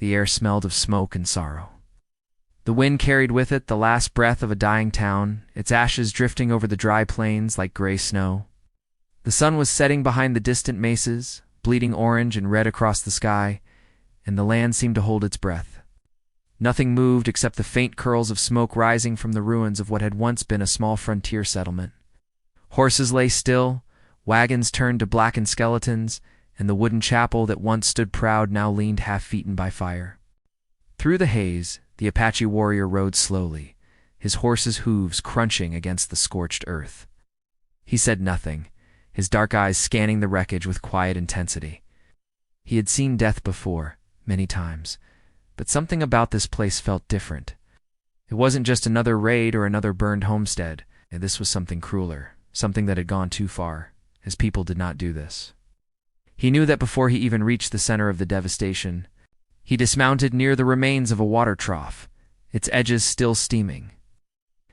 The air smelled of smoke and sorrow. The wind carried with it the last breath of a dying town, its ashes drifting over the dry plains like gray snow. The sun was setting behind the distant mesas, bleeding orange and red across the sky, and the land seemed to hold its breath. Nothing moved except the faint curls of smoke rising from the ruins of what had once been a small frontier settlement. Horses lay still, wagons turned to blackened skeletons, and the wooden chapel that once stood proud now leaned half-eaten by fire. Through the haze, the Apache warrior rode slowly, his horse's hooves crunching against the scorched earth. He said nothing, his dark eyes scanning the wreckage with quiet intensity. He had seen death before, many times, but something about this place felt different. It wasn't just another raid or another burned homestead. This was something crueler, something that had gone too far. His people did not do this. He knew that before he even reached the center of the devastation. He dismounted near the remains of a water trough, its edges still steaming.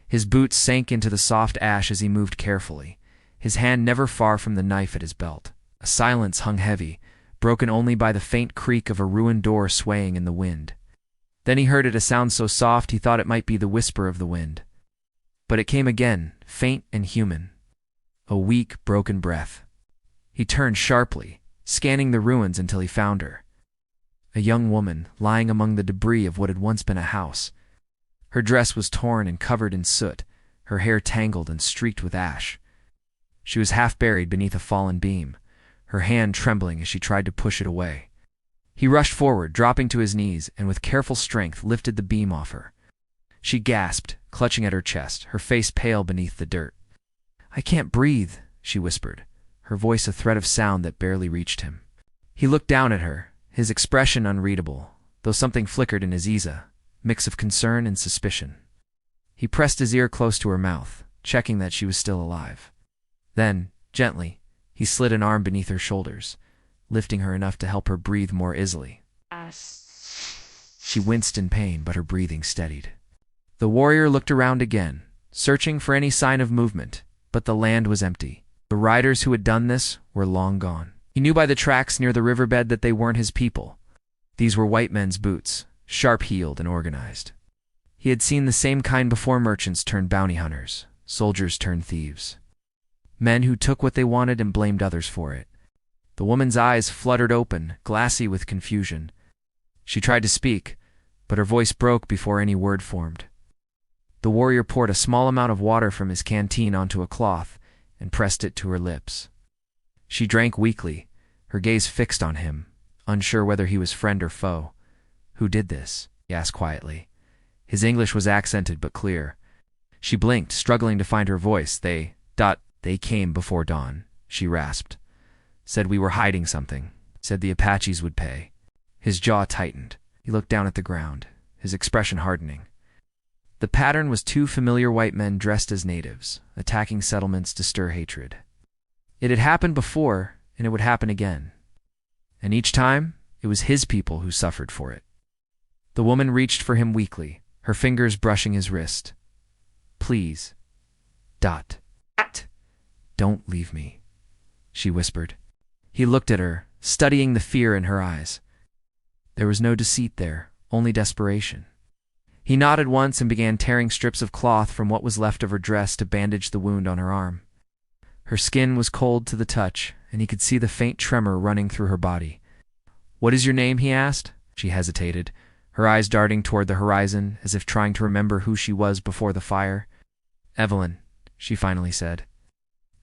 His boots sank into the soft ash as he moved carefully, his hand never far from the knife at his belt. A silence hung heavy, broken only by the faint creak of a ruined door swaying in the wind. Then he heard it, a sound so soft he thought it might be the whisper of the wind. But it came again, faint and human. A weak, broken breath. He turned sharply, scanning the ruins until he found her. A young woman, lying among the debris of what had once been a house. Her dress was torn and covered in soot, her hair tangled and streaked with ash. She was half buried beneath a fallen beam, her hand trembling as she tried to push it away. He rushed forward, dropping to his knees, and with careful strength lifted the beam off her. She gasped, clutching at her chest, her face pale beneath the dirt. "I can't breathe," she whispered, her voice a thread of sound that barely reached him. He looked down at her, his expression unreadable, though something flickered in his eyes, mix of concern and suspicion. He pressed his ear close to her mouth, checking that she was still alive. Then, gently, he slid an arm beneath her shoulders, lifting her enough to help her breathe more easily. She winced in pain, but her breathing steadied. The warrior looked around again, searching for any sign of movement, but the land was empty. The riders who had done this were long gone. He knew by the tracks near the riverbed that they weren't his people. These were white men's boots, sharp-heeled and organized. He had seen the same kind before. Merchants turned bounty hunters, soldiers turned thieves. Men who took what they wanted and blamed others for it. The woman's eyes fluttered open, glassy with confusion. She tried to speak, but her voice broke before any word formed. The warrior poured a small amount of water from his canteen onto a cloth and pressed it to her lips. She drank weakly, her gaze fixed on him, unsure whether he was friend or foe. "Who did this?" he asked quietly. His English was accented but clear. She blinked, struggling to find her voice. They came before dawn," she rasped. "Said we were hiding something. Said the Apaches would pay." His jaw tightened. He looked down at the ground, his expression hardening. The pattern was two familiar white men dressed as natives, attacking settlements to stir hatred. It had happened before, and it would happen again. And each time, it was his people who suffered for it. The woman reached for him weakly, her fingers brushing his wrist. "Please. Don't leave me," she whispered. He looked at her, studying the fear in her eyes. There was no deceit there, only desperation. He nodded once and began tearing strips of cloth from what was left of her dress to bandage the wound on her arm. Her skin was cold to the touch, and he could see the faint tremor running through her body. "What is your name?" he asked. She hesitated, her eyes darting toward the horizon, as if trying to remember who she was before the fire. "Evelyn," she finally said.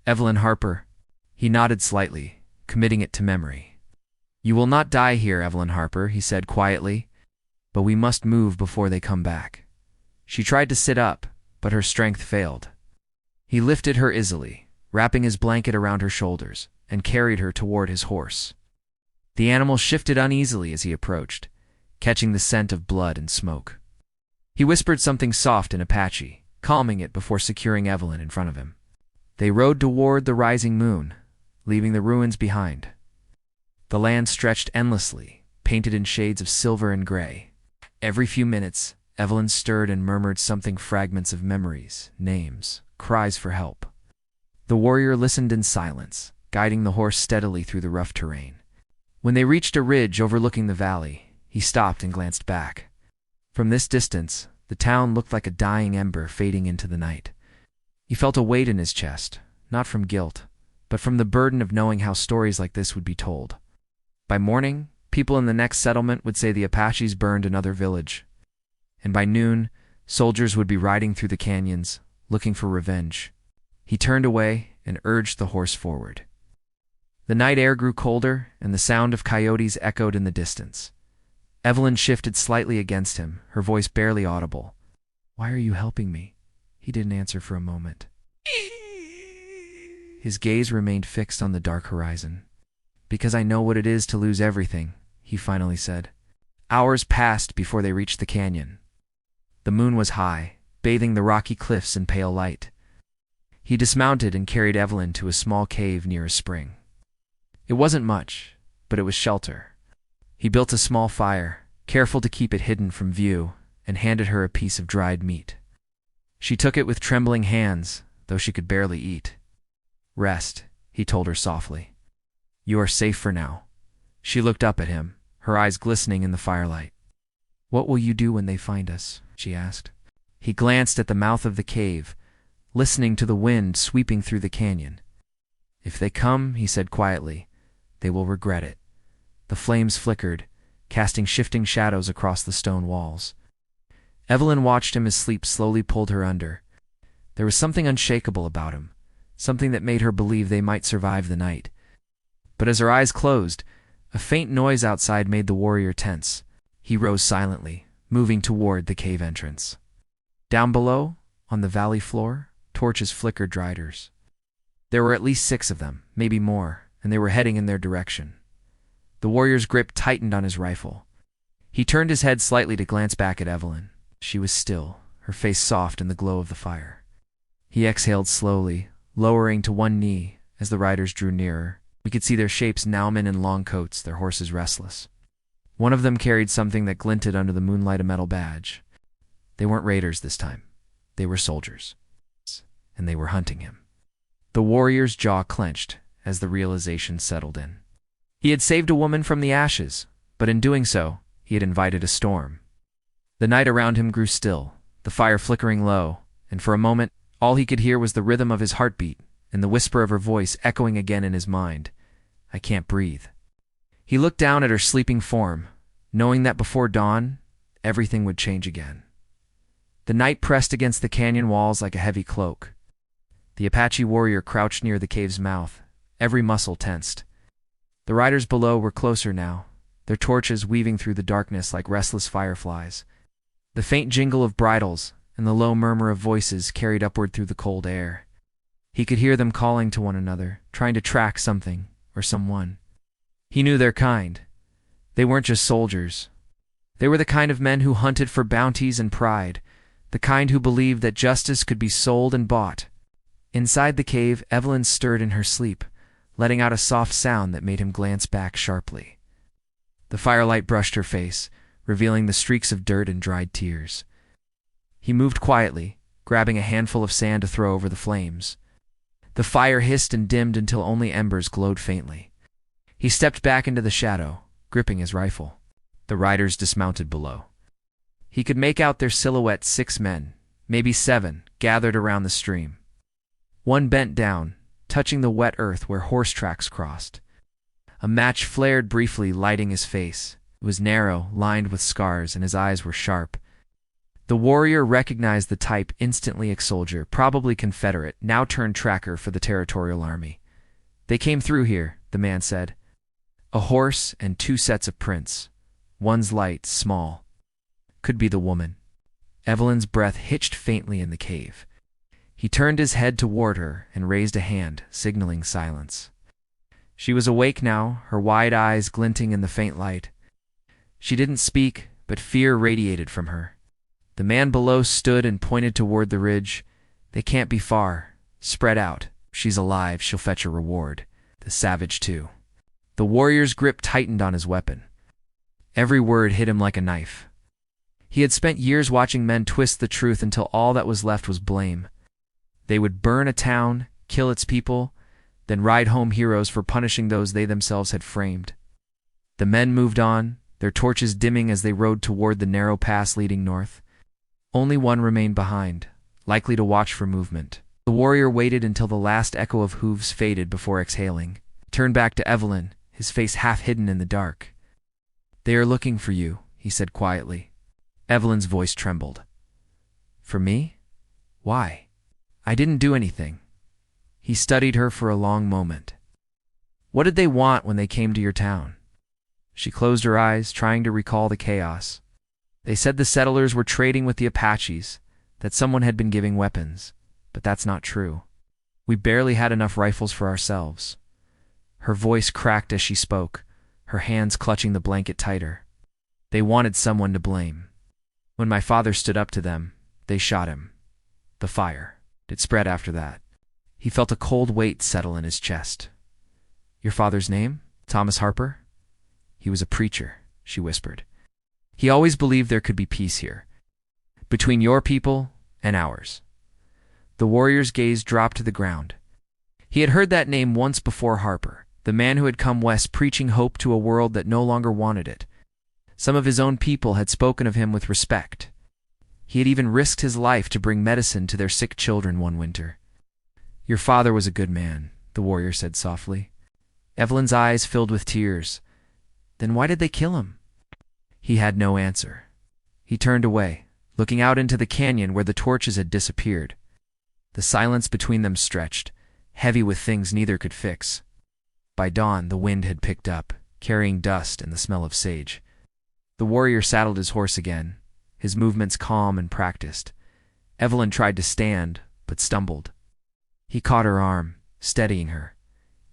"Evelyn Harper." He nodded slightly, committing it to memory. "You will not die here, Evelyn Harper," he said quietly, "but we must move before they come back." She tried to sit up, but her strength failed. He lifted her easily, wrapping his blanket around her shoulders, and carried her toward his horse. The animal shifted uneasily as he approached, catching the scent of blood and smoke. He whispered something soft in Apache, calming it before securing Evelyn in front of him. They rode toward the rising moon, leaving the ruins behind. The land stretched endlessly, painted in shades of silver and gray. Every few minutes, Evelyn stirred and murmured something, fragments of memories, names, cries for help. The warrior listened in silence, guiding the horse steadily through the rough terrain. When they reached a ridge overlooking the valley, He stopped and glanced back. From this distance, the town looked like a dying ember fading into the night. He felt a weight in his chest, not from guilt, but from the burden of knowing how stories like this would be told. By morning, people in the next settlement would say the Apaches burned another village. And by noon, soldiers would be riding through the canyons, looking for revenge. He turned away and urged the horse forward. The night air grew colder, and the sound of coyotes echoed in the distance. Evelyn shifted slightly against him, her voice barely audible. "Why are you helping me?" He didn't answer for a moment. His gaze remained fixed on the dark horizon. "Because I know what it is to lose everything," he finally said. Hours passed before they reached the canyon. The moon was high, bathing the rocky cliffs in pale light. He dismounted and carried Evelyn to a small cave near a spring. It wasn't much, but it was shelter. He built a small fire, careful to keep it hidden from view, and handed her a piece of dried meat. She took it with trembling hands, though she could barely eat. "Rest," he told her softly. "You are safe for now." She looked up at him, her eyes glistening in the firelight. "What will you do when they find us?" she asked. He glanced at the mouth of the cave, listening to the wind sweeping through the canyon. "If they come," he said quietly, "they will regret it." The flames flickered, casting shifting shadows across the stone walls. Evelyn watched him as sleep slowly pulled her under. There was something unshakable about him, something that made her believe they might survive the night. But as her eyes closed, a faint noise outside made the warrior tense. He rose silently, moving toward the cave entrance. Down below, on the valley floor, torches flickered riders. There were at least 6 of them, maybe more, and they were heading in their direction. The warrior's grip tightened on his rifle. He turned his head slightly to glance back at Evelyn. She was still, her face soft in the glow of the fire. He exhaled slowly, lowering to one knee as the riders drew nearer. We could see their shapes, now men in long coats, their horses restless. One of them carried something that glinted under the moonlight, a metal badge. They weren't raiders this time. They were soldiers. And they were hunting him. The warrior's jaw clenched as the realization settled in. He had saved a woman from the ashes, but in doing so, he had invited a storm. The night around him grew still, the fire flickering low, and for a moment, all he could hear was the rhythm of his heartbeat and the whisper of her voice echoing again in his mind. "I can't breathe." He looked down at her sleeping form, knowing that before dawn, everything would change again. The night pressed against the canyon walls like a heavy cloak. The Apache warrior crouched near the cave's mouth, every muscle tensed. The riders below were closer now, their torches weaving through the darkness like restless fireflies. The faint jingle of bridles and the low murmur of voices carried upward through the cold air. He could hear them calling to one another, trying to track something or someone. He knew their kind. They weren't just soldiers. They were the kind of men who hunted for bounties and pride, the kind who believed that justice could be sold and bought. Inside the cave, Evelyn stirred in her sleep, letting out a soft sound that made him glance back sharply. The firelight brushed her face, revealing the streaks of dirt and dried tears. He moved quietly, grabbing a handful of sand to throw over the flames. The fire hissed and dimmed until only embers glowed faintly. He stepped back into the shadow, gripping his rifle. The riders dismounted below. He could make out their silhouettes, 6 men, maybe 7, gathered around the stream. One bent down, touching the wet earth where horse tracks crossed. A match flared briefly, lighting his face. It was narrow, lined with scars, and his eyes were sharp. The warrior recognized the type instantly, ex-soldier, probably Confederate, now turned tracker for the territorial army. "They came through here," the man said. "A horse and 2 sets of prints. One's light, small. Could be the woman." Evelyn's breath hitched faintly in the cave. He turned his head toward her and raised a hand, signaling silence. She was awake now, her wide eyes glinting in the faint light. She didn't speak, but fear radiated from her. The man below stood and pointed toward the ridge. "They can't be far. Spread out. She's alive, she'll fetch a reward. The savage, too." The warrior's grip tightened on his weapon. Every word hit him like a knife. He had spent years watching men twist the truth until all that was left was blame. They would burn a town, kill its people, then ride home heroes for punishing those they themselves had framed. The men moved on, their torches dimming as they rode toward the narrow pass leading north. Only one remained behind, likely to watch for movement. The warrior waited until the last echo of hooves faded before exhaling. He turned back to Evelyn, his face half hidden in the dark. "They are looking for you," he said quietly. Evelyn's voice trembled. "For me? Why? I didn't do anything." He studied her for a long moment. "What did they want when they came to your town?" She closed her eyes, trying to recall the chaos. "They said the settlers were trading with the Apaches, that someone had been giving weapons, but that's not true. We barely had enough rifles for ourselves." Her voice cracked as she spoke, her hands clutching the blanket tighter. "They wanted someone to blame. When my father stood up to them, they shot him. The fire. It spread after that." He felt a cold weight settle in his chest. "Your father's name? Thomas Harper?" "He was a preacher," she whispered. "He always believed there could be peace here, between your people and ours." The warrior's gaze dropped to the ground. He had heard that name once before. Harper, the man who had come west preaching hope to a world that no longer wanted it. Some of his own people had spoken of him with respect. He had even risked his life to bring medicine to their sick children one winter. "Your father was a good man," the warrior said softly. Evelyn's eyes filled with tears. "Then why did they kill him?" He had no answer. He turned away, looking out into the canyon where the torches had disappeared. The silence between them stretched, heavy with things neither could fix. By dawn, the wind had picked up, carrying dust and the smell of sage. The warrior saddled his horse again, his movements calm and practiced. Evelyn tried to stand, but stumbled. He caught her arm, steadying her.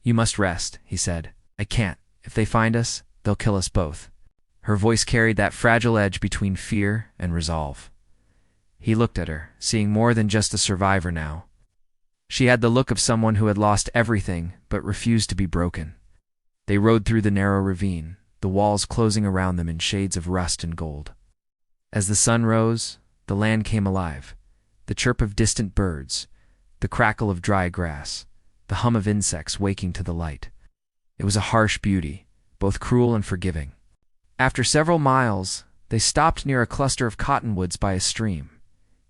"You must rest," he said. "I can't. If they find us, they'll kill us both." Her voice carried that fragile edge between fear and resolve. He looked at her, seeing more than just a survivor now. She had the look of someone who had lost everything but refused to be broken. They rode through the narrow ravine, the walls closing around them in shades of rust and gold. As the sun rose, the land came alive. The chirp of distant birds, the crackle of dry grass, the hum of insects waking to the light. It was a harsh beauty, both cruel and forgiving. After several miles, they stopped near a cluster of cottonwoods by a stream.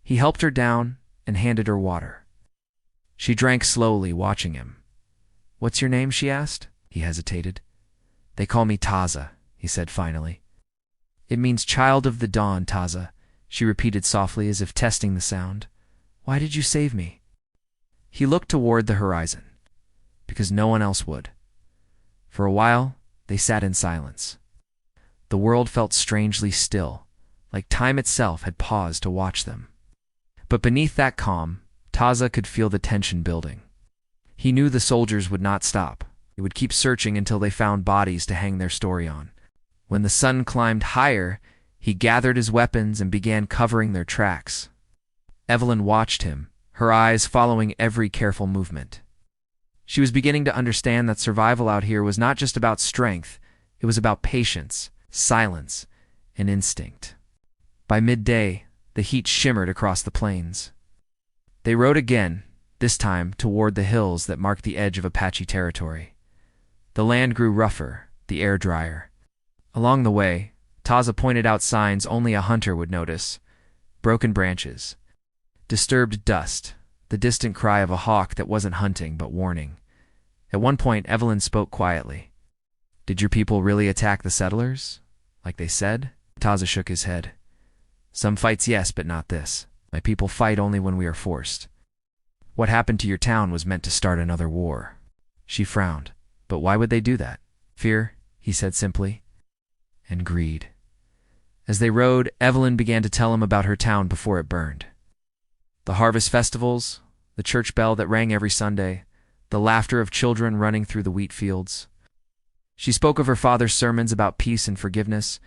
He helped her down and handed her water. She drank slowly, watching him. "What's your name?" she asked. He hesitated. "They call me Taza," he said finally. "It means child of the dawn, Taza," she repeated softly as if testing the sound. "Why did you save me?" He looked toward the horizon. Because no one else would. For a while, they sat in silence. The world felt strangely still, like time itself had paused to watch them. But beneath that calm, Taza could feel the tension building. He knew the soldiers would not stop. They would keep searching until they found bodies to hang their story on. When the sun climbed higher, he gathered his weapons and began covering their tracks. Evelyn watched him, her eyes following every careful movement. She was beginning to understand that survival out here was not just about strength, it was about patience, silence, and instinct. By midday, the heat shimmered across the plains. They rode again, this time toward the hills that marked the edge of Apache territory. The land grew rougher, the air drier. Along the way, Taza pointed out signs only a hunter would notice: broken branches, disturbed dust, the distant cry of a hawk that wasn't hunting but warning. At one point, Evelyn spoke quietly. "Did your people really attack the settlers, like they said?" Taza shook his head. "Some fights, yes, but not this. My people fight only when we are forced. What happened to your town was meant to start another war." She frowned. "But why would they do that?" "Fear," he said simply. "And greed." As they rode, Evelyn began to tell him about her town before it burned. The harvest festivals, the church bell that rang every Sunday, the laughter of children running through the wheat fields. She spoke of her father's sermons about peace and forgiveness,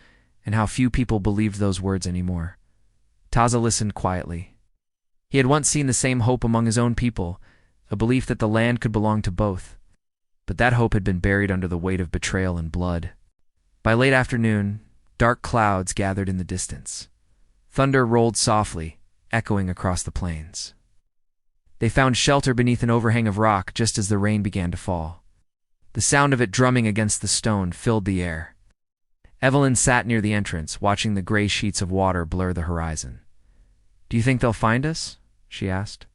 and how few people believed those words anymore. Taza listened quietly. He had once seen the same hope among his own people, a belief that the land could belong to both. But that hope had been buried under the weight of betrayal and blood. By late afternoon, dark clouds gathered in the distance. Thunder rolled softly, echoing across the plains. They found shelter beneath an overhang of rock just as the rain began to fall. The sound of it drumming against the stone filled the air. Evelyn sat near the entrance, watching the gray sheets of water blur the horizon. "Do you think they'll find us?" she asked.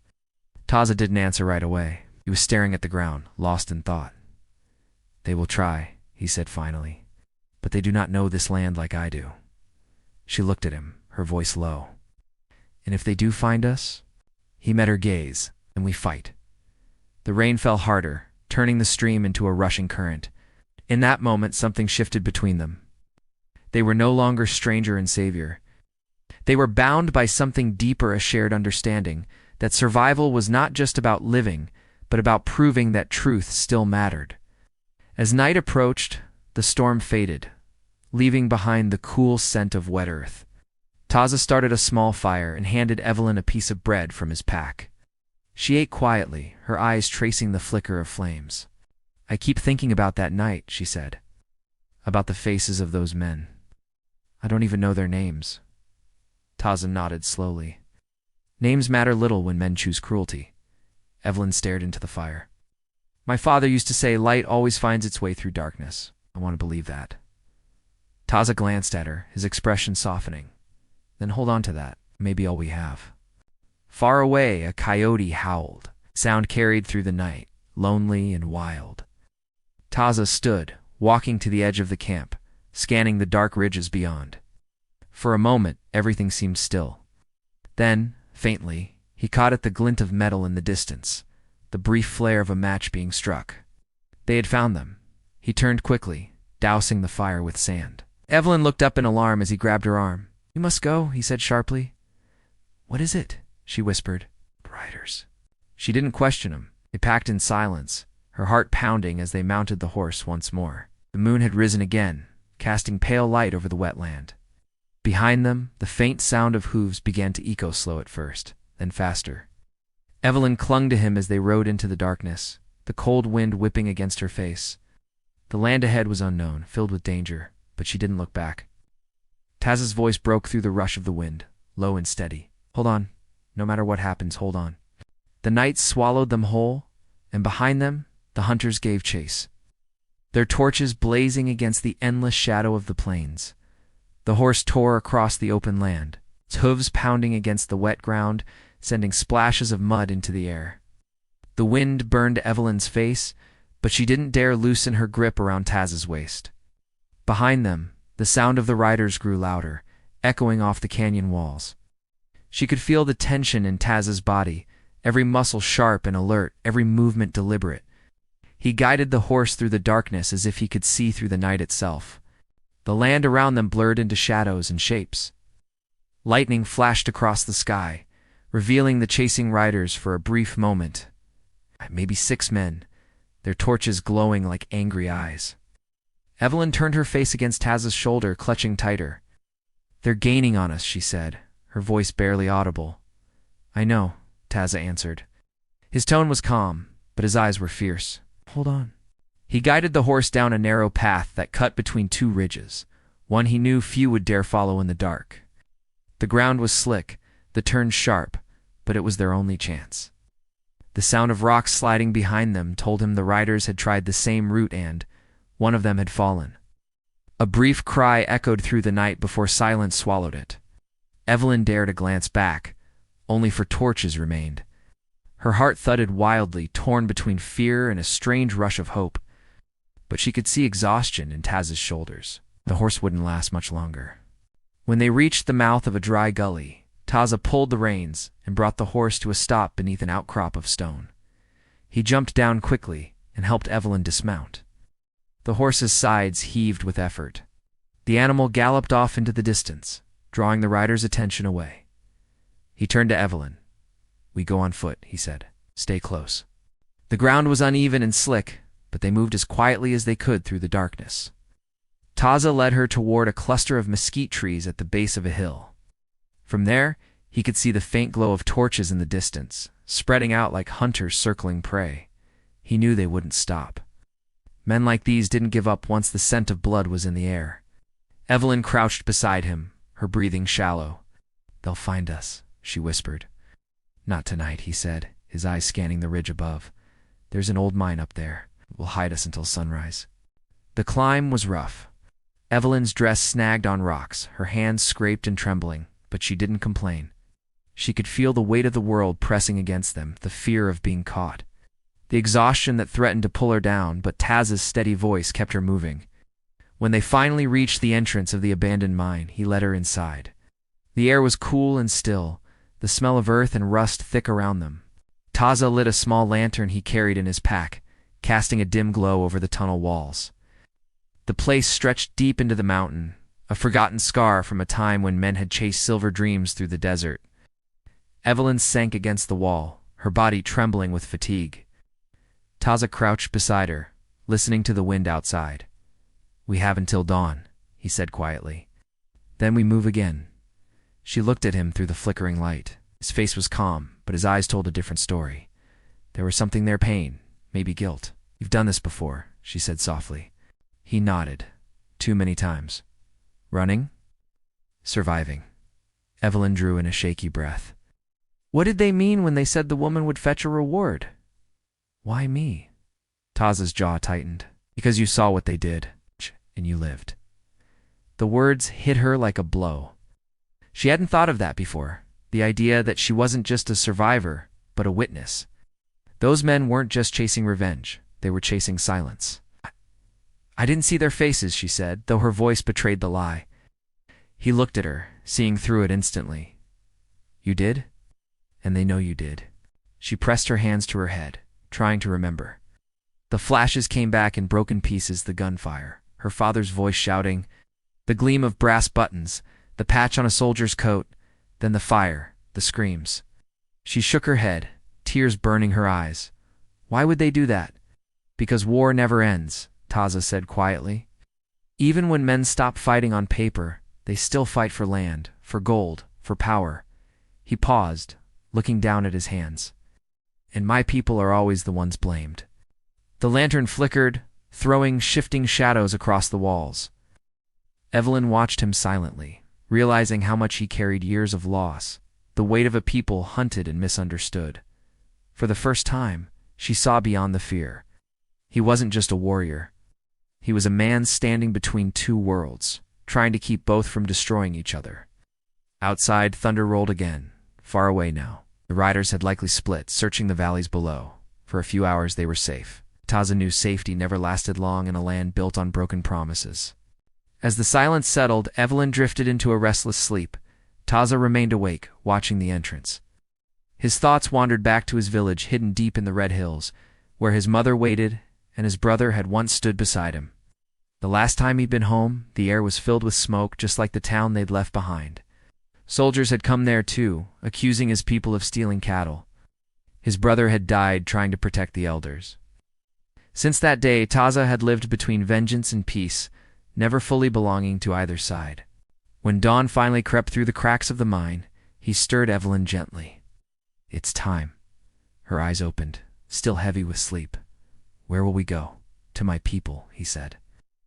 Taza didn't answer right away. He was staring at the ground, lost in thought. "They will try," he said finally, "but they do not know this land like I do." She looked at him, her voice low. "And if they do find us?" He met her gaze, and we fight. The rain fell harder, turning the stream into a rushing current. In that moment, something shifted between them. They were no longer stranger and savior. They were bound by something deeper, a shared understanding that survival was not just about living, but about proving that truth still mattered. As night approached, the storm faded, leaving behind the cool scent of wet earth. Taza started a small fire and handed Evelyn a piece of bread from his pack. She ate quietly, her eyes tracing the flicker of flames. "I keep thinking about that night," she said. "About the faces of those men. I don't even know their names." Taza nodded slowly. "Names matter little when men choose cruelty." Evelyn stared into the fire. "My father used to say light always finds its way through darkness. I want to believe that." Taza glanced at her, his expression softening. "Then hold on to that. It may be all we have." Far away, a coyote howled. Sound carried through the night, lonely and wild. Taza stood, walking to the edge of the camp, scanning the dark ridges beyond. For a moment, everything seemed still. Then, faintly, he caught at the glint of metal in the distance, the brief flare of a match being struck. They had found them. He turned quickly, dousing the fire with sand. Evelyn looked up in alarm as he grabbed her arm. "You must go," he said sharply. "What is it?" she whispered. "Riders." She didn't question him. They packed in silence, her heart pounding as they mounted the horse once more. The moon had risen again, casting pale light over the wet land. Behind them, the faint sound of hooves began to echo, slow at first, then faster. Evelyn clung to him as they rode into the darkness, the cold wind whipping against her face. The land ahead was unknown, filled with danger, but she didn't look back. Taz's voice broke through the rush of the wind, low and steady. "Hold on. No matter what happens, hold on." The night swallowed them whole, and behind them, the hunters gave chase, their torches blazing against the endless shadow of the plains. The horse tore across the open land, its hooves pounding against the wet ground, sending splashes of mud into the air. The wind burned Evelyn's face, but she didn't dare loosen her grip around Taz's waist. Behind them, the sound of the riders grew louder, echoing off the canyon walls. She could feel the tension in Taz's body, every muscle sharp and alert, every movement deliberate. He guided the horse through the darkness as if he could see through the night itself. The land around them blurred into shadows and shapes. Lightning flashed across the sky, revealing the chasing riders for a brief moment. Maybe 6 men, their torches glowing like angry eyes. Evelyn turned her face against Taz's shoulder, clutching tighter. "They're gaining on us," she said, her voice barely audible. "I know," Taza answered. His tone was calm, but his eyes were fierce. "Hold on." He guided the horse down a narrow path that cut between 2 ridges, one he knew few would dare follow in the dark. The ground was slick, the turns sharp, but it was their only chance. The sound of rocks sliding behind them told him the riders had tried the same route and one of them had fallen. A brief cry echoed through the night before silence swallowed it. Evelyn dared a glance back, only for torches remained. Her heart thudded wildly, torn between fear and a strange rush of hope. But she could see exhaustion in Taz's shoulders. The horse wouldn't last much longer. When they reached the mouth of a dry gully, Taza pulled the reins and brought the horse to a stop beneath an outcrop of stone. He jumped down quickly and helped Evelyn dismount. The horse's sides heaved with effort. The animal galloped off into the distance, drawing the rider's attention away. He turned to Evelyn. "We go on foot," he said. "Stay close." The ground was uneven and slick, but they moved as quietly as they could through the darkness. Taza led her toward a cluster of mesquite trees at the base of a hill. From there, he could see the faint glow of torches in the distance, spreading out like hunters circling prey. He knew they wouldn't stop. Men like these didn't give up once the scent of blood was in the air. Evelyn crouched beside him, her breathing shallow. "They'll find us," she whispered. "Not tonight," he said, his eyes scanning the ridge above. "There's an old mine up there. It will hide us until sunrise." The climb was rough. Evelyn's dress snagged on rocks, her hands scraped and trembling, but she didn't complain. She could feel the weight of the world pressing against them, the fear of being caught, the exhaustion that threatened to pull her down, but Taz's steady voice kept her moving. When they finally reached the entrance of the abandoned mine, he led her inside. The air was cool and still, the smell of earth and rust thick around them. Taza lit a small lantern he carried in his pack, casting a dim glow over the tunnel walls. The place stretched deep into the mountain, a forgotten scar from a time when men had chased silver dreams through the desert. Evelyn sank against the wall, her body trembling with fatigue. Taza crouched beside her, listening to the wind outside. "We have until dawn," he said quietly. "Then we move again." She looked at him through the flickering light. His face was calm, but his eyes told a different story. There was something there, pain, maybe guilt. "You've done this before," she said softly. He nodded. "Too many times." "Running?" "Surviving." Evelyn drew in a shaky breath. What did they mean when they said the woman would fetch a reward? "Why me?" Taza's jaw tightened. "Because you saw what they did, and you lived." The words hit her like a blow. She hadn't thought of that before, the idea that she wasn't just a survivor, but a witness. Those men weren't just chasing revenge, they were chasing silence. "I didn't see their faces," she said, though her voice betrayed the lie. He looked at her, seeing through it instantly. "You did? And they know you did." She pressed her hands to her head, trying to remember. The flashes came back in broken pieces, the gunfire, her father's voice shouting, the gleam of brass buttons, the patch on a soldier's coat, then the fire, the screams. She shook her head, tears burning her eyes. "Why would they do that?" "Because war never ends," Taza said quietly. "Even when men stop fighting on paper, they still fight for land, for gold, for power." He paused, looking down at his hands. "And my people are always the ones blamed." The lantern flickered, throwing shifting shadows across the walls. Evelyn watched him silently, realizing how much he carried years of loss, the weight of a people hunted and misunderstood. For the first time, she saw beyond the fear. He wasn't just a warrior. He was a man standing between two worlds, trying to keep both from destroying each other. Outside, thunder rolled again, far away now. The riders had likely split, searching the valleys below. For a few hours they were safe. Taza knew safety never lasted long in a land built on broken promises. As the silence settled, Evelyn drifted into a restless sleep. Taza remained awake, watching the entrance. His thoughts wandered back to his village hidden deep in the Red Hills, where his mother waited and his brother had once stood beside him. The last time he'd been home, the air was filled with smoke, just like the town they'd left behind. Soldiers had come there too, accusing his people of stealing cattle. His brother had died trying to protect the elders. Since that day, Taza had lived between vengeance and peace, never fully belonging to either side. When dawn finally crept through the cracks of the mine, he stirred Evelyn gently. "It's time." Her eyes opened, still heavy with sleep. "Where will we go?" "To my people," he said.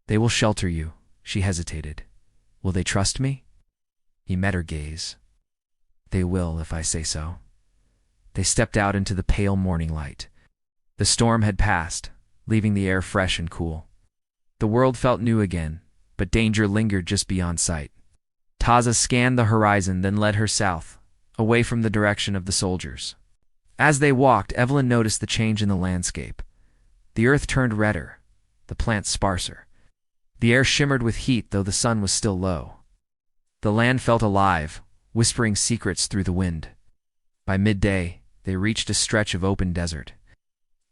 "They will shelter you." She hesitated. "Will they trust me?" He met her gaze. "They will, if I say so." They stepped out into the pale morning light. The storm had passed, leaving the air fresh and cool. The world felt new again, but danger lingered just beyond sight. Taza scanned the horizon, then led her south, away from the direction of the soldiers. As they walked, Evelyn noticed the change in the landscape. The earth turned redder, the plants sparser. The air shimmered with heat, though the sun was still low. The land felt alive, whispering secrets through the wind. By midday, they reached a stretch of open desert.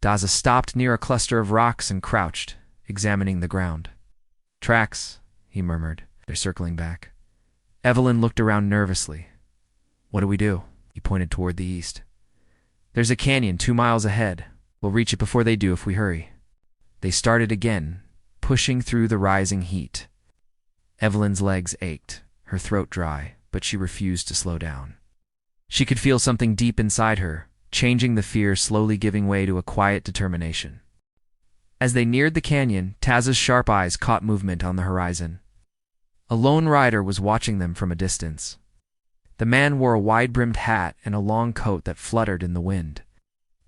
Taza stopped near a cluster of rocks and crouched, examining the ground. "Tracks," he murmured. "They're circling back." Evelyn looked around nervously. "What do we do?" He pointed toward the east. "There's a canyon 2 miles ahead. We'll reach it before they do if we hurry." They started again, pushing through the rising heat. Evelyn's legs ached, her throat dry, but she refused to slow down. She could feel something deep inside her, changing the fear, slowly giving way to a quiet determination. As they neared the canyon, Taza's sharp eyes caught movement on the horizon. A lone rider was watching them from a distance. The man wore a wide-brimmed hat and a long coat that fluttered in the wind.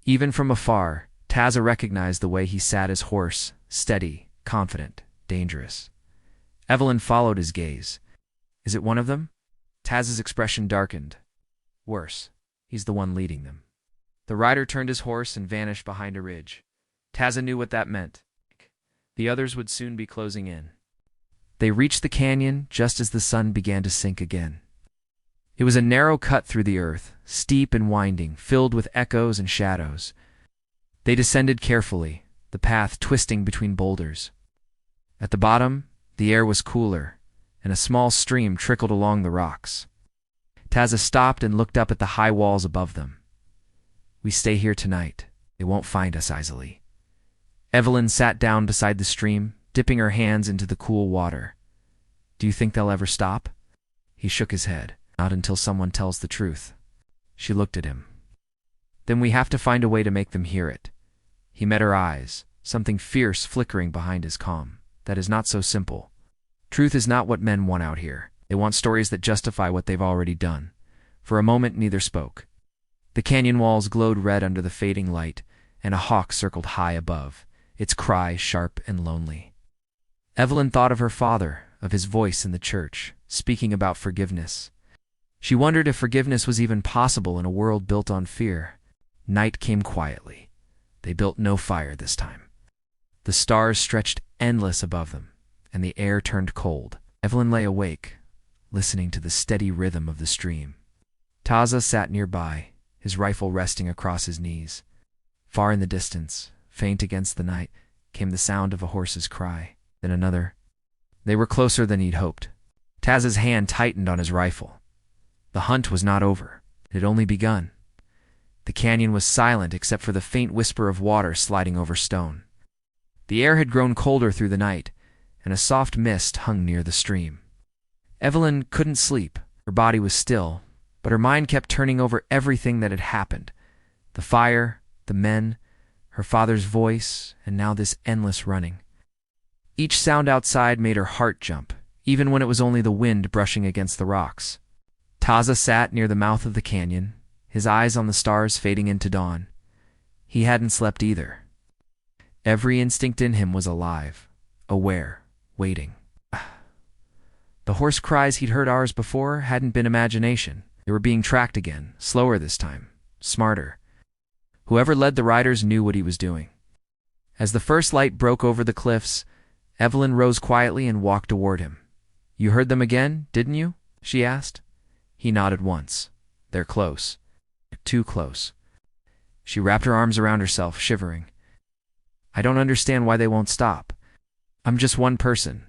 Even from afar, Taza recognized the way he sat his horse, steady, confident, dangerous. Evelyn followed his gaze. Is it one of them? Taz's expression darkened. Worse, he's the one leading them. The rider turned his horse and vanished behind a ridge. Taz knew what that meant. The others would soon be closing in. They reached the canyon just as the sun began to sink again. It was a narrow cut through the earth, steep and winding, filled with echoes and shadows. They descended carefully, the path twisting between boulders. At the bottom, the air was cooler, and a small stream trickled along the rocks. Taz stopped and looked up at the high walls above them. We stay here tonight. They won't find us easily. Evelyn sat down beside the stream, dipping her hands into the cool water. Do you think they'll ever stop? He shook his head. Not until someone tells the truth. She looked at him. Then we have to find a way to make them hear it. He met her eyes, something fierce flickering behind his calm. That is not so simple. Truth is not what men want out here. They want stories that justify what they've already done. For a moment neither spoke. The canyon walls glowed red under the fading light, and a hawk circled high above, its cry sharp and lonely. Evelyn thought of her father, of his voice in the church, speaking about forgiveness. She wondered if forgiveness was even possible in a world built on fear. Night came quietly. They built no fire this time. The stars stretched endless above them, and the air turned cold. Evelyn lay awake, listening to the steady rhythm of the stream. Taza sat nearby, his rifle resting across his knees. Far in the distance, faint against the night, came the sound of a horse's cry, then another. They were closer than he'd hoped. Taz's hand tightened on his rifle. The hunt was not over. It had only begun. The canyon was silent except for the faint whisper of water sliding over stone. The air had grown colder through the night, and a soft mist hung near the stream. Evelyn couldn't sleep. Her body was still, but her mind kept turning over everything that had happened. The fire, the men, her father's voice, and now this endless running. Each sound outside made her heart jump, even when it was only the wind brushing against the rocks. Taza sat near the mouth of the canyon, his eyes on the stars fading into dawn. He hadn't slept either. Every instinct in him was alive, aware, waiting. The horse cries he'd heard hours before hadn't been imagination. They were being tracked again, slower this time, smarter. Whoever led the riders knew what he was doing. As the first light broke over the cliffs, Evelyn rose quietly and walked toward him. You heard them again, didn't you? She asked. He nodded once. They're close. Too close. She wrapped her arms around herself, shivering. I don't understand why they won't stop. I'm just one person.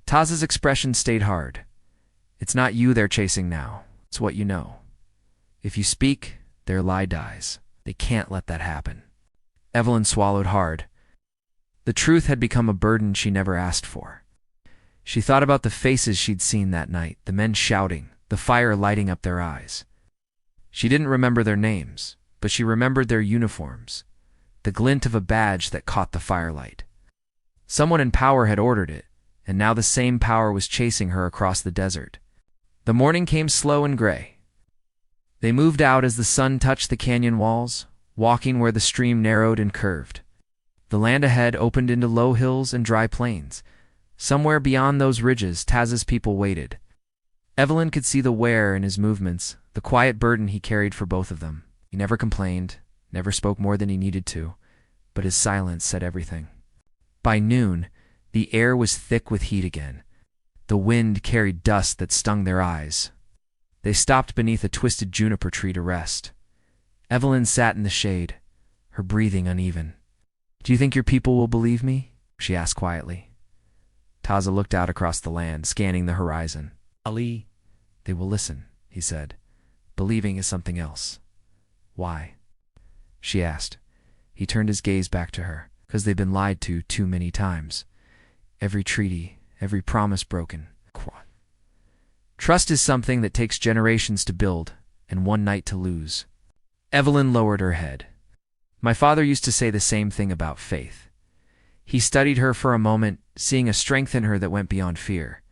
Taz's expression stayed hard. It's not you they're chasing now. It's what you know. If you speak, their lie dies. They can't let that happen. Evelyn swallowed hard. The truth had become a burden she never asked for. She thought about the faces she'd seen that night, the men shouting, the fire lighting up their eyes. She didn't remember their names, but she remembered their uniforms, the glint of a badge that caught the firelight. Someone in power had ordered it, and now the same power was chasing her across the desert. The morning came slow and gray. They moved out as the sun touched the canyon walls, walking where the stream narrowed and curved. The land ahead opened into low hills and dry plains. Somewhere beyond those ridges, Taz's people waited. Evelyn could see the wear in his movements, the quiet burden he carried for both of them. He never complained, never spoke more than he needed to, but his silence said everything. By noon, the air was thick with heat again. The wind carried dust that stung their eyes. They stopped beneath a twisted juniper tree to rest. Evelyn sat in the shade, her breathing uneven. Do you think your people will believe me? She asked quietly. Taza looked out across the land, scanning the horizon. Ali, they will listen, he said. Believing is something else. Why? She asked. He turned his gaze back to her. Because they've been lied to too many times. Every treaty, every promise broken. Trust is something that takes generations to build and one night to lose. Evelyn lowered her head. My father used to say the same thing about faith. He studied her for a moment, seeing a strength in her that went beyond fear.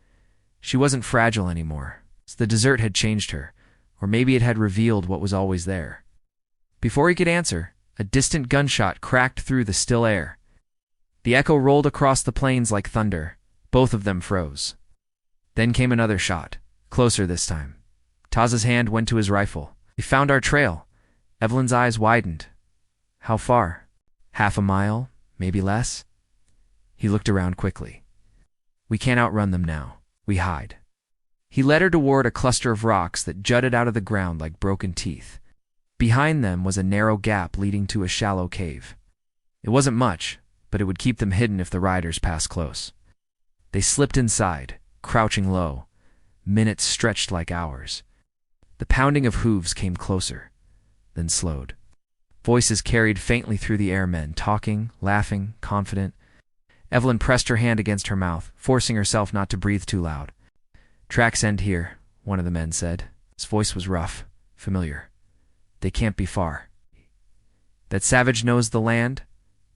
She wasn't fragile anymore. The desert had changed her, or maybe it had revealed what was always there. Before he could answer, a distant gunshot cracked through the still air. The echo rolled across the plains like thunder. Both of them froze. Then came another shot, closer this time. Taza's hand went to his rifle. "We found our trail." Evelyn's eyes widened. "How far?" "Half a mile, maybe less." He looked around quickly. "We can't outrun them now. We hide." He led her toward a cluster of rocks that jutted out of the ground like broken teeth. Behind them was a narrow gap leading to a shallow cave. It wasn't much, but it would keep them hidden if the riders passed close. They slipped inside, crouching low. Minutes stretched like hours. The pounding of hooves came closer, then slowed. Voices carried faintly through the air, men talking, laughing, confident. Evelyn pressed her hand against her mouth, forcing herself not to breathe too loud. "Tracks end here," one of the men said. His voice was rough, familiar. "They can't be far. That savage knows the land,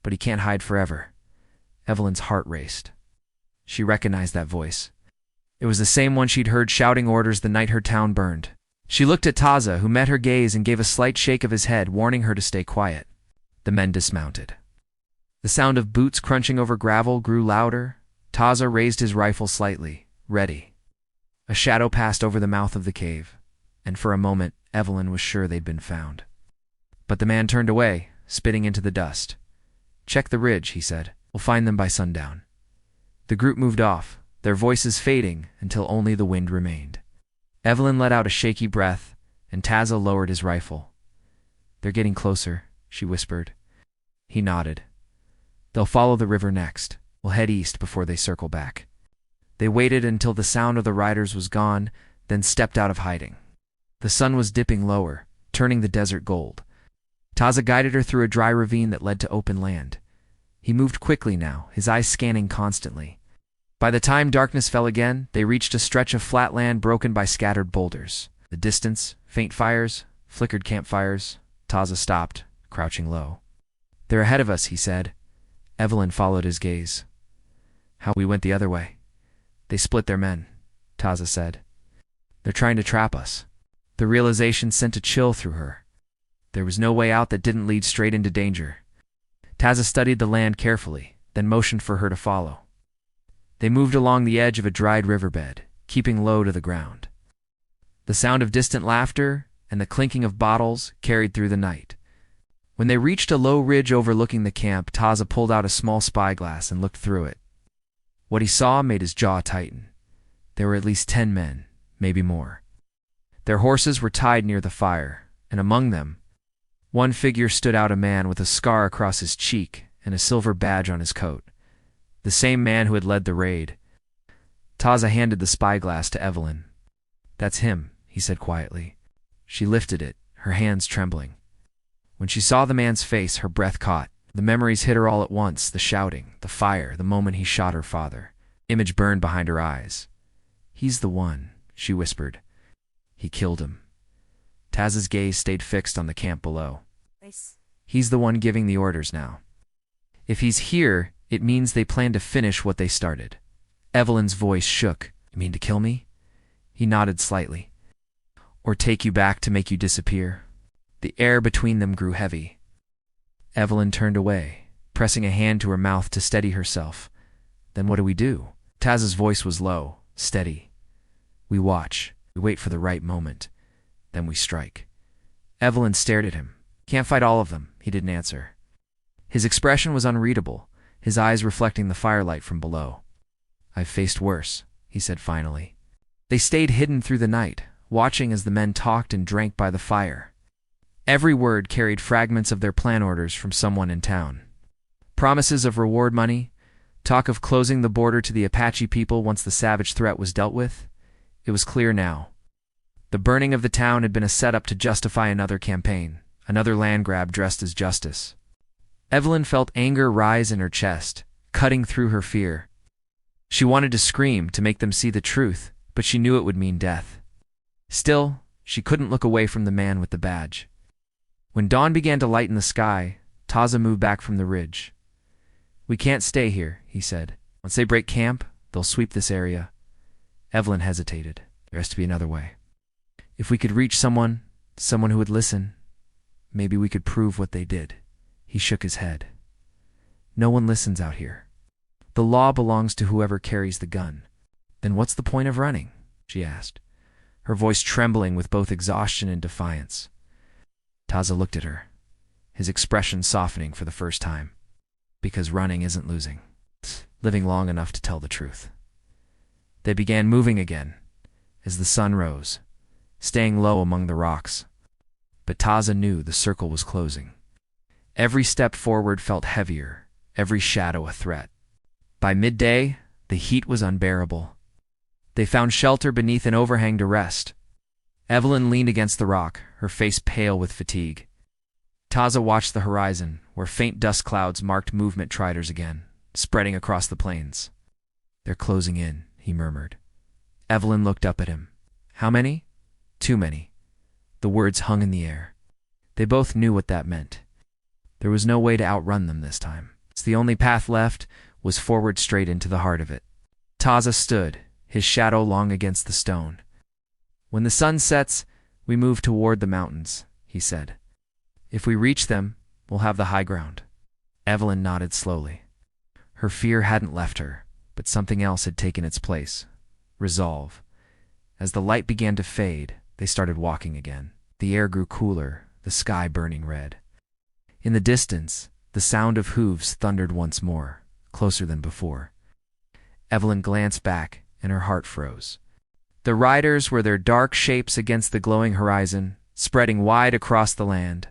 but he can't hide forever." Evelyn's heart raced. She recognized that voice. It was the same one she'd heard shouting orders the night her town burned. She looked at Taza, who met her gaze and gave a slight shake of his head, warning her to stay quiet. The men dismounted. The sound of boots crunching over gravel grew louder. Taza raised his rifle slightly, ready. A shadow passed over the mouth of the cave, and for a moment Evelyn was sure they'd been found. But the man turned away, spitting into the dust. "Check the ridge," he said. "We'll find them by sundown." The group moved off, their voices fading until only the wind remained. Evelyn let out a shaky breath, and Taza lowered his rifle. "They're getting closer," she whispered. He nodded. "They'll follow the river next. We'll head east before they circle back." They waited until the sound of the riders was gone, then stepped out of hiding. The sun was dipping lower, turning the desert gold. Taza guided her through a dry ravine that led to open land. He moved quickly now, his eyes scanning constantly. By the time darkness fell again, they reached a stretch of flat land broken by scattered boulders. The distance, faint fires, flickered campfires. Taza stopped, crouching low. "They're ahead of us," he said. Evelyn followed his gaze. "How we went the other way?" "They split their men," Taza said. "They're trying to trap us." The realization sent a chill through her. There was no way out that didn't lead straight into danger. Taza studied the land carefully, then motioned for her to follow. They moved along the edge of a dried riverbed, keeping low to the ground. The sound of distant laughter and the clinking of bottles carried through the night. When they reached a low ridge overlooking the camp, Taza pulled out a small spyglass and looked through it. What he saw made his jaw tighten. There were at least 10 men, maybe more. Their horses were tied near the fire, and among them, one figure stood out, a man with a scar across his cheek and a silver badge on his coat. The same man who had led the raid. Taza handed the spyglass to Evelyn. "That's him," he said quietly. She lifted it, her hands trembling. When she saw the man's face, her breath caught. The memories hit her all at once, the shouting, the fire, the moment he shot her father. Image burned behind her eyes. "He's the one," she whispered. "He killed him." Taza's gaze stayed fixed on the camp below. "He's the one giving the orders now. If he's here, it means they plan to finish what they started." Evelyn's voice shook. "You mean to kill me?" He nodded slightly. "Or take you back to make you disappear?" The air between them grew heavy. Evelyn turned away, pressing a hand to her mouth to steady herself. "Then what do we do?" Taza's voice was low, steady. "We watch. We wait for the right moment. Then we strike." Evelyn stared at him. "Can't fight all of them," he didn't answer. His expression was unreadable, his eyes reflecting the firelight from below. "I've faced worse," he said finally. They stayed hidden through the night, watching as the men talked and drank by the fire. Every word carried fragments of their plan orders from someone in town. Promises of reward money, talk of closing the border to the Apache people once the savage threat was dealt with. It was clear now. The burning of the town had been a setup to justify another campaign, another land grab dressed as justice. Evelyn felt anger rise in her chest, cutting through her fear. She wanted to scream to make them see the truth, but she knew it would mean death. Still, she couldn't look away from the man with the badge. When dawn began to lighten the sky, Taza moved back from the ridge. "We can't stay here," he said. "Once they break camp, they'll sweep this area." Evelyn hesitated. There has to be another way. "If we could reach someone who would listen, maybe we could prove what they did." He shook his head. "No one listens out here." The law belongs to whoever carries the gun. Then what's the point of running? She asked, her voice trembling with both exhaustion and defiance. Taza looked at her, his expression softening for the first time. Because running isn't losing. It's living long enough to tell the truth. They began moving again, as the sun rose, staying low among the rocks. But Taza knew the circle was closing. Every step forward felt heavier, every shadow a threat. By midday, the heat was unbearable. They found shelter beneath an overhang to rest. Evelyn leaned against the rock, her face pale with fatigue. Taza watched the horizon, where faint dust clouds marked movement triders again, spreading across the plains. "They're closing in," he murmured. Evelyn looked up at him. "How many?" "Too many." The words hung in the air. They both knew what that meant. There was no way to outrun them this time. The only path left was forward straight into the heart of it. Taza stood, his shadow long against the stone. "When the sun sets, we move toward the mountains," he said. "If we reach them, we'll have the high ground." Evelyn nodded slowly. Her fear hadn't left her, but something else had taken its place. Resolve. As the light began to fade, they started walking again. The air grew cooler, the sky burning red. In the distance, the sound of hooves thundered once more, closer than before. Evelyn glanced back, and her heart froze. The riders were their dark shapes against the glowing horizon, spreading wide across the land.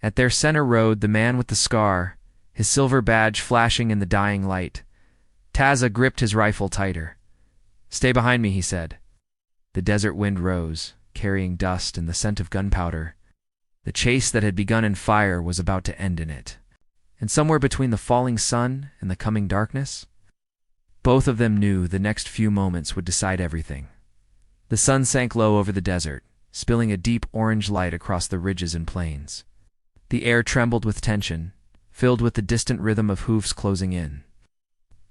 At their center rode the man with the scar, his silver badge flashing in the dying light. Taza gripped his rifle tighter. "Stay behind me," he said. The desert wind rose, carrying dust and the scent of gunpowder. The chase that had begun in fire was about to end in it. And somewhere between the falling sun and the coming darkness, both of them knew the next few moments would decide everything. The sun sank low over the desert, spilling a deep orange light across the ridges and plains. The air trembled with tension, filled with the distant rhythm of hoofs closing in.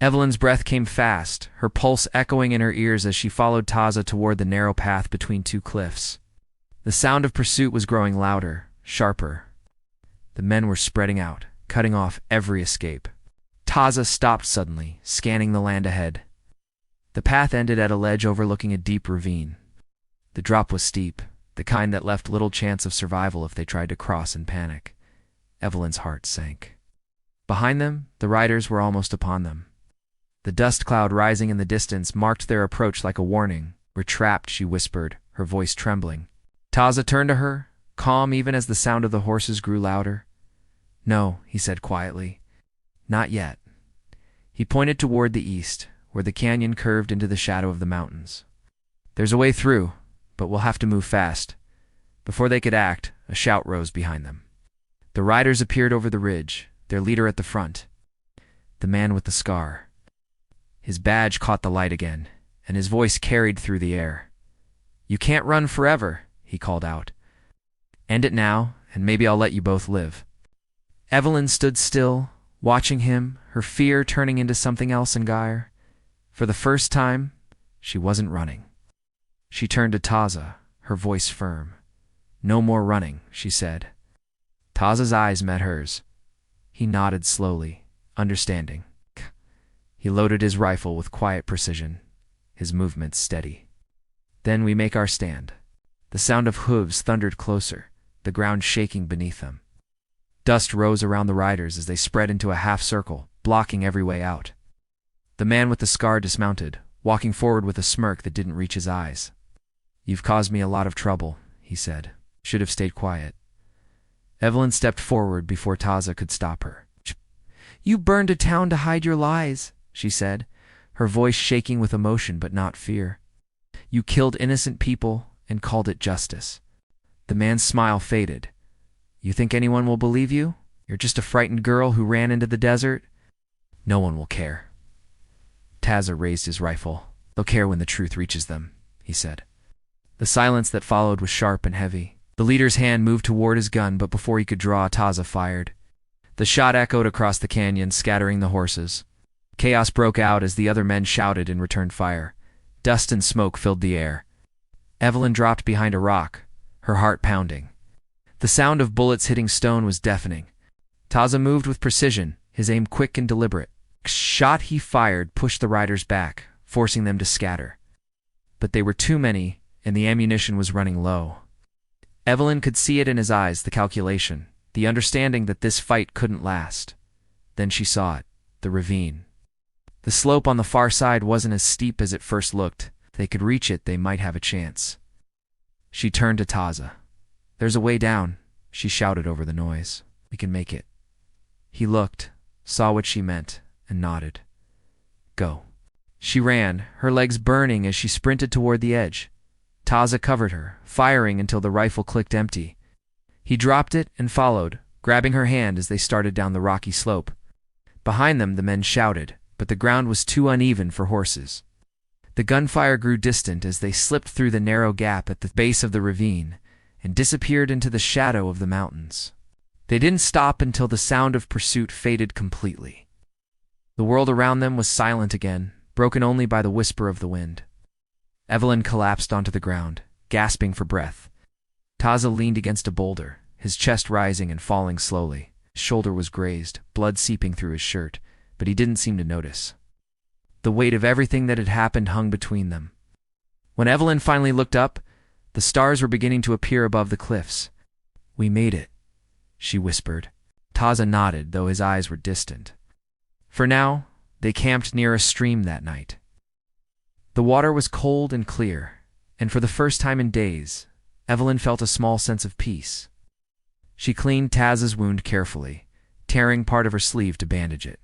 Evelyn's breath came fast, her pulse echoing in her ears as she followed Taza toward the narrow path between two cliffs. The sound of pursuit was growing louder, sharper. The men were spreading out, cutting off every escape. Taza stopped suddenly, scanning the land ahead. The path ended at a ledge overlooking a deep ravine. The drop was steep, the kind that left little chance of survival if they tried to cross in panic. Evelyn's heart sank. Behind them, the riders were almost upon them. The dust cloud rising in the distance marked their approach like a warning. "We're trapped," she whispered, her voice trembling. Taza turned to her, calm even as the sound of the horses grew louder. "No," he said quietly. "Not yet." He pointed toward the east, where the canyon curved into the shadow of the mountains. "There's a way through, but we'll have to move fast." Before they could act, a shout rose behind them. The riders appeared over the ridge, their leader at the front. The man with the scar. His badge caught the light again, and his voice carried through the air. "You can't run forever," he called out. "End it now, and maybe I'll let you both live." Evelyn stood still, watching him, her fear turning into something else in Gyre. For the first time, she wasn't running. She turned to Taza, her voice firm. "No more running," she said. Taza's eyes met hers. He nodded slowly, understanding. He loaded his rifle with quiet precision, his movements steady. "Then we make our stand." The sound of hooves thundered closer, the ground shaking beneath them. Dust rose around the riders as they spread into a half circle, blocking every way out. The man with the scar dismounted, walking forward with a smirk that didn't reach his eyes. "You've caused me a lot of trouble," he said. "Should have stayed quiet." Evelyn stepped forward before Taza could stop her. "You burned a town to hide your lies," she said, her voice shaking with emotion but not fear. "You killed innocent people and called it justice." The man's smile faded. "You think anyone will believe you? You're just a frightened girl who ran into the desert?" "No one will care." Taza raised his rifle. "They'll care when the truth reaches them," he said. The silence that followed was sharp and heavy. The leader's hand moved toward his gun, but before he could draw, Taza fired. The shot echoed across the canyon, scattering the horses. Chaos broke out as the other men shouted and returned fire. Dust and smoke filled the air. Evelyn dropped behind a rock, her heart pounding. The sound of bullets hitting stone was deafening. Taza moved with precision, his aim quick and deliberate. shot he fired pushed the riders back, forcing them to scatter. But they were too many, and the ammunition was running low. Evelyn could see it in his eyes, the calculation, the understanding that this fight couldn't last. Then she saw it, the ravine. The slope on the far side wasn't as steep as it first looked. If they could reach it, they might have a chance. She turned to Taza. "There's a way down," she shouted over the noise. "We can make it." He looked, saw what she meant, and nodded. "Go." She ran, her legs burning as she sprinted toward the edge. Taza covered her, firing until the rifle clicked empty. He dropped it and followed, grabbing her hand as they started down the rocky slope. Behind them, the men shouted, but the ground was too uneven for horses. The gunfire grew distant as they slipped through the narrow gap at the base of the ravine and disappeared into the shadow of the mountains. They didn't stop until the sound of pursuit faded completely. The world around them was silent again, broken only by the whisper of the wind. Evelyn collapsed onto the ground, gasping for breath. Taza leaned against a boulder, his chest rising and falling slowly. His shoulder was grazed, blood seeping through his shirt, but he didn't seem to notice. The weight of everything that had happened hung between them. When Evelyn finally looked up, the stars were beginning to appear above the cliffs. "We made it," she whispered. Taza nodded, though his eyes were distant. For now, they camped near a stream that night. The water was cold and clear, and for the first time in days, Evelyn felt a small sense of peace. She cleaned Taz's wound carefully, tearing part of her sleeve to bandage it.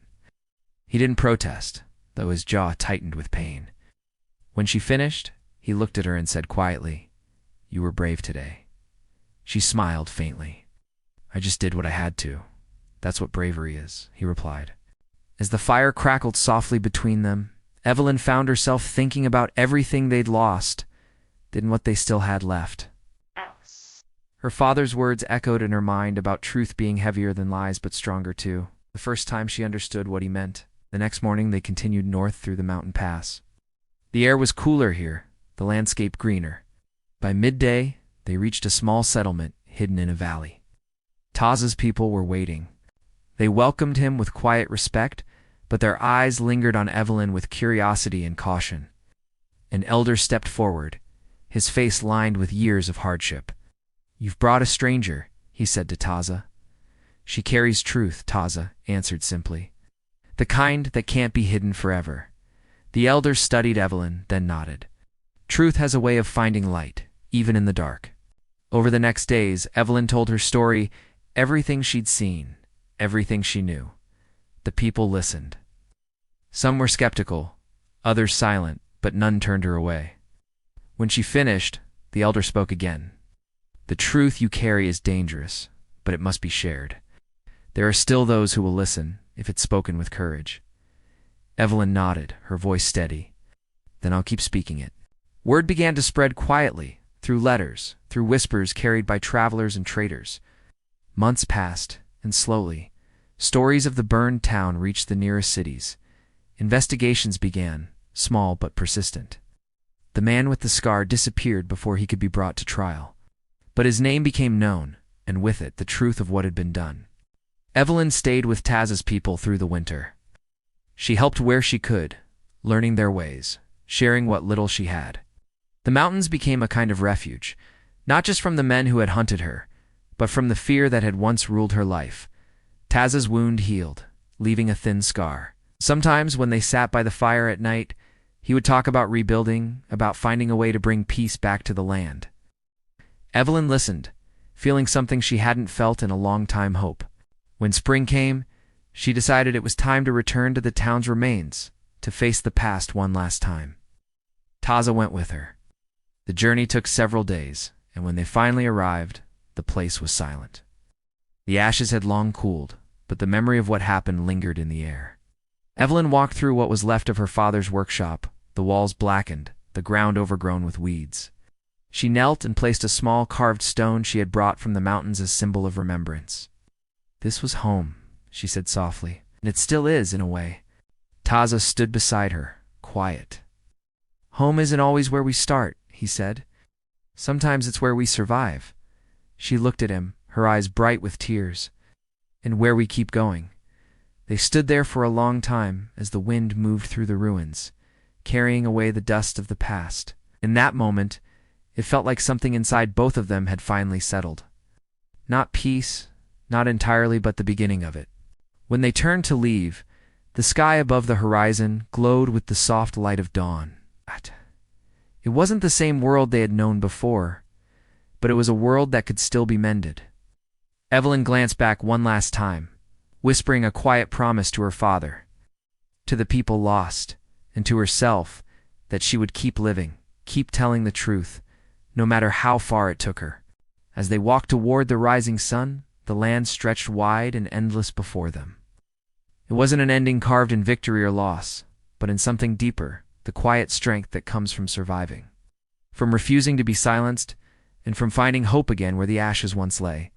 He didn't protest, though his jaw tightened with pain. When she finished, he looked at her and said quietly, "You were brave today." She smiled faintly. "I just did what I had to. That's what bravery is," he replied. As the fire crackled softly between them, Evelyn found herself thinking about everything they'd lost, and what they still had left. Her father's words echoed in her mind about truth being heavier than lies but stronger too. The first time she understood what he meant. The next morning they continued north through the mountain pass. The air was cooler here, the landscape greener. By midday, they reached a small settlement hidden in a valley. Taza's people were waiting. They welcomed him with quiet respect, but their eyes lingered on Evelyn with curiosity and caution. An elder stepped forward, his face lined with years of hardship. "You've brought a stranger," he said to Taza. "She carries truth," Taza answered simply. "The kind that can't be hidden forever." The elder studied Evelyn, then nodded. Truth has a way of finding light, even in the dark. Over the next days, Evelyn told her story, everything she'd seen, everything she knew. The people listened. Some were skeptical, others silent, but none turned her away. When she finished, the elder spoke again. "The truth you carry is dangerous, but it must be shared. There are still those who will listen, if it's spoken with courage." Evelyn nodded, her voice steady. "Then I'll keep speaking it." Word began to spread quietly, through letters, through whispers carried by travelers and traders. Months passed, and slowly, stories of the burned town reached the nearest cities. Investigations began, small but persistent. The man with the scar disappeared before he could be brought to trial. But his name became known, and with it the truth of what had been done. Evelyn stayed with Taz's people through the winter. She helped where she could, learning their ways, sharing what little she had. The mountains became a kind of refuge, not just from the men who had hunted her, but from the fear that had once ruled her life. Taz's wound healed, leaving a thin scar. Sometimes when they sat by the fire at night, he would talk about rebuilding, about finding a way to bring peace back to the land. Evelyn listened, feeling something she hadn't felt in a long time: hope. When spring came, she decided it was time to return to the town's remains, to face the past one last time. Taza went with her. The journey took several days, and when they finally arrived, the place was silent. The ashes had long cooled, but the memory of what happened lingered in the air. Evelyn walked through what was left of her father's workshop, the walls blackened, the ground overgrown with weeds. She knelt and placed a small carved stone she had brought from the mountains as symbol of remembrance. "This was home," she said softly, "and it still is, in a way." Taza stood beside her, quiet. "Home isn't always where we start," he said. "Sometimes it's where we survive." She looked at him, her eyes bright with tears. "And where we keep going." They stood there for a long time as the wind moved through the ruins, carrying away the dust of the past. In that moment, it felt like something inside both of them had finally settled. Not peace, not entirely, but the beginning of it. When they turned to leave, the sky above the horizon glowed with the soft light of dawn. It wasn't the same world they had known before, but it was a world that could still be mended. Evelyn glanced back one last time, whispering a quiet promise to her father, to the people lost, and to herself, that she would keep living, keep telling the truth, no matter how far it took her. As they walked toward the rising sun, the land stretched wide and endless before them. It wasn't an ending carved in victory or loss, but in something deeper, the quiet strength that comes from surviving, from refusing to be silenced, and from finding hope again where the ashes once lay.